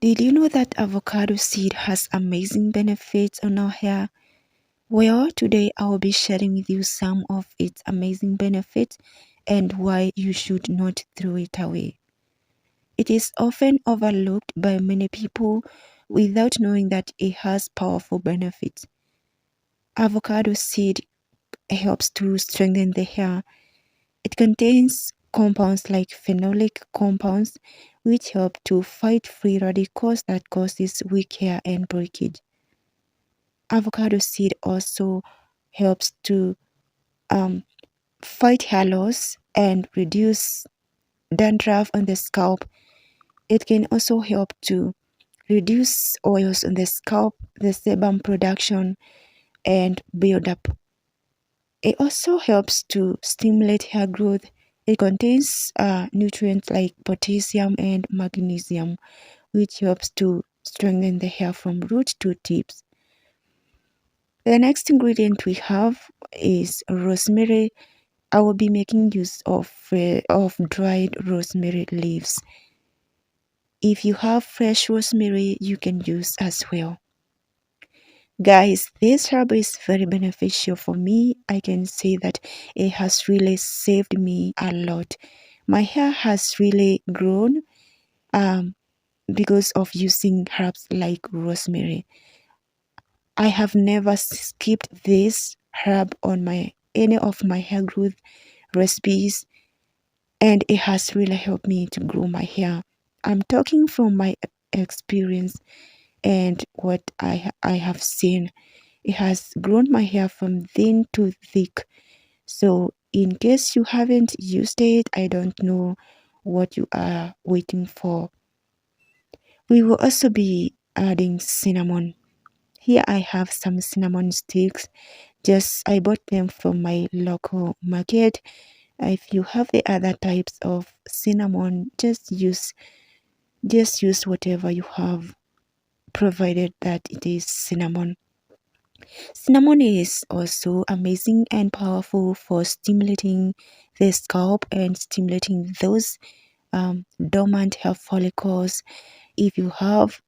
Did you know that avocado seed has amazing benefits on our hair? Well, today I will be sharing with you some of its amazing benefits and why you should not throw it away. It is often overlooked by many people without knowing that it has powerful benefits. Avocado seed helps to strengthen the hair. It contains compounds like phenolic compounds which help to fight free radicals that causes weak hair and breakage. Avocado seed also helps to fight hair loss and reduce dandruff on the scalp. It can also help to reduce oils on the scalp, the sebum production, and buildup. It also helps to stimulate hair growth. It contains nutrients like potassium and magnesium, which helps to strengthen the hair from root to tips. The next ingredient we have is rosemary. I will be making use of dried rosemary leaves. If you have fresh rosemary, you can use as well. Guys, this herb is very beneficial for me. I can say that it has really saved me a lot. My hair has really grown because of using herbs like rosemary. I have never skipped this herb on any of my hair growth recipes, and it has really helped me to grow my hair. I'm talking from my experience and what I have seen. It has grown my hair from thin to thick. So in case you haven't used it, I don't know what you are waiting for. We will also be adding cinnamon. Here I have some cinnamon sticks. I bought them from my local market. If you have the other types of cinnamon, just use whatever you have, provided that it is cinnamon. Cinnamon is also amazing and powerful for stimulating the scalp and stimulating those dormant hair follicles. If you have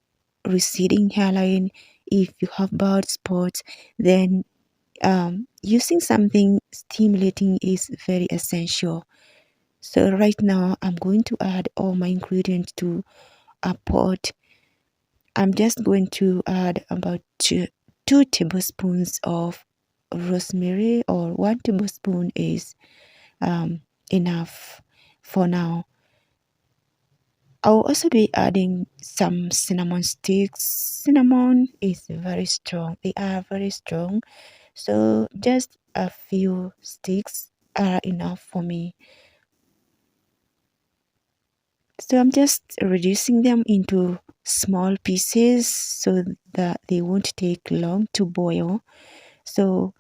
receding hairline, if you have bald spots, then using something stimulating is very essential. So right now I'm going to add all my ingredients to a pot. I'm just going to add about two tablespoons of rosemary, or 1 tablespoon is enough for now. I'll also be adding some cinnamon sticks. Cinnamon is very strong. They are very strong. So just a few sticks are enough for me. So I'm just reducing them into small pieces so that they won't take long to boil. So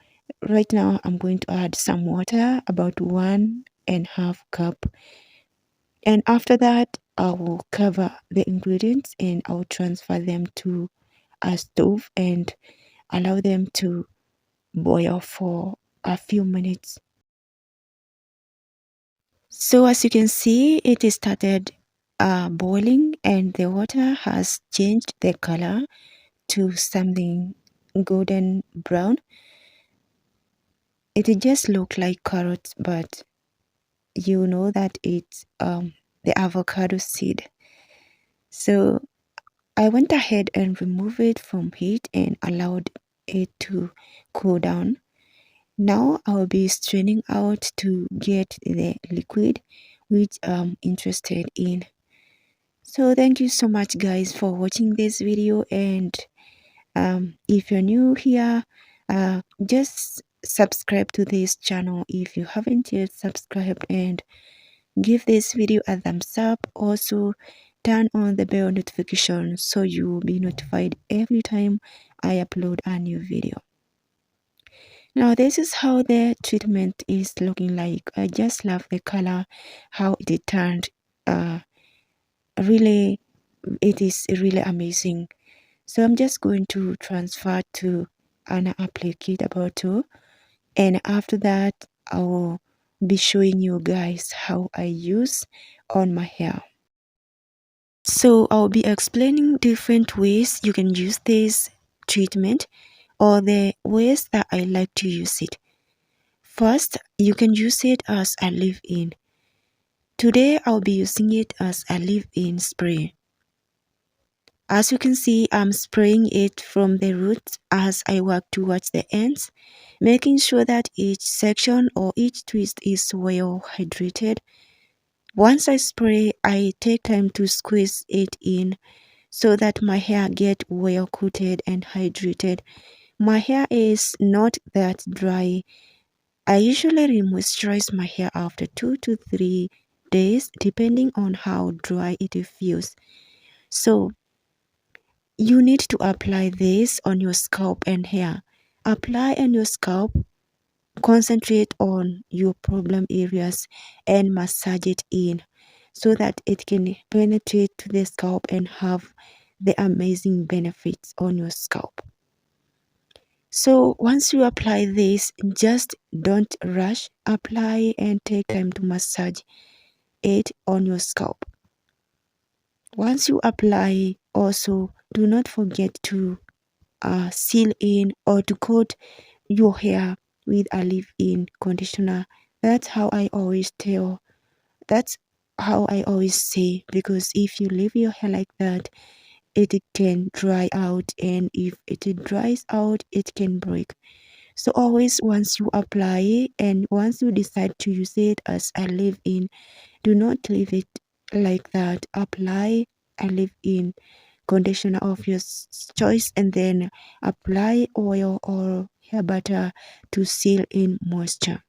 right now I'm going to add some water, about 1.5 cup. And after that, I will cover the ingredients and I'll transfer them to a stove and allow them to boil for a few minutes. So as you can see, it is started boiling and the water has changed the color to something golden brown. It just look like carrots, but you know that it's the avocado seed. So I went ahead and removed it from heat and allowed it to cool down. Now I'll be straining out to get the liquid which I'm interested in. So thank you so much guys for watching this video, and if you're new here, just subscribe to this channel if you haven't yet subscribed, and give this video a thumbs up. Also turn on the bell notification so you will be notified every time I upload a new video. Now this is how the treatment is looking like. I just love the color, how it turned. Really, it is really amazing. So I'm just going to transfer to an applicator bottle, and after that I will be showing you guys how I use on my hair. So I'll be explaining different ways you can use this treatment, or the ways that I like to use it. First, you can use it as a leave-in. Today I'll be using it as a leave-in spray. As you can see, I'm spraying it from the root as I work towards the ends, making sure that each section or each twist is well hydrated. Once I spray, I take time to squeeze it in so that my hair get well coated and hydrated. My hair is not that dry. I usually re-moisturize my hair after 2 to 3 days depending on how dry it feels. So you need to apply this on your scalp and hair. Apply on your scalp, concentrate on your problem areas and massage it in so that it can penetrate to the scalp and have the amazing benefits on your scalp. So once you apply this, just don't rush. Apply and take time to massage it on your scalp. Once you apply, also do not forget to seal in or to coat your hair with a leave-in conditioner. That's how I always tell. That's how I always say, because if you leave your hair like that, it can dry out, and if it dries out, it can break. So always, once you apply and once you decide to use it as a leave-in, do not leave it like that. Apply a leave-in conditioner of your choice and then apply oil or hair butter to seal in moisture.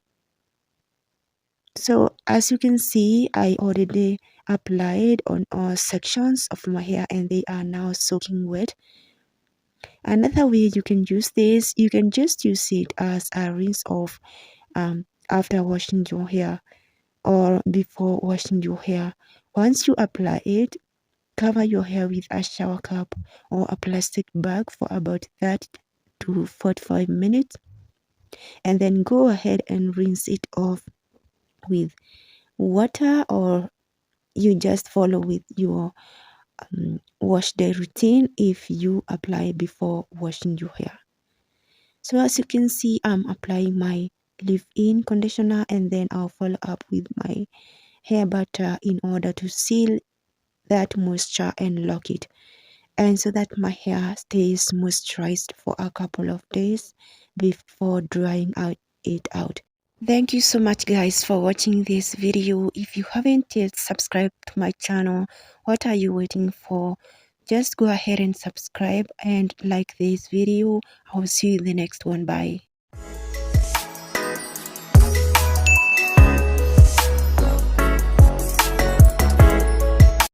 So as you can see, I already applied on all sections of my hair and they are now soaking wet. Another way you can use this, you can just use it as a rinse off after washing your hair or before washing your hair. Once you apply it, cover your hair with a shower cap or a plastic bag for about 30 to 45 minutes and then go ahead and rinse it off with water, or you just follow with your wash day routine if you apply before washing your hair. So as you can see, I'm applying my leave-in conditioner and then I'll follow up with my hair butter in order to seal that moisture and lock it, and so that my hair stays moisturized for a couple of days before drying it out. Thank you so much guys for watching this video. If you haven't yet subscribed to my channel, what are you waiting for? Just go ahead and subscribe and like this video. I'll see you in the next one. Bye.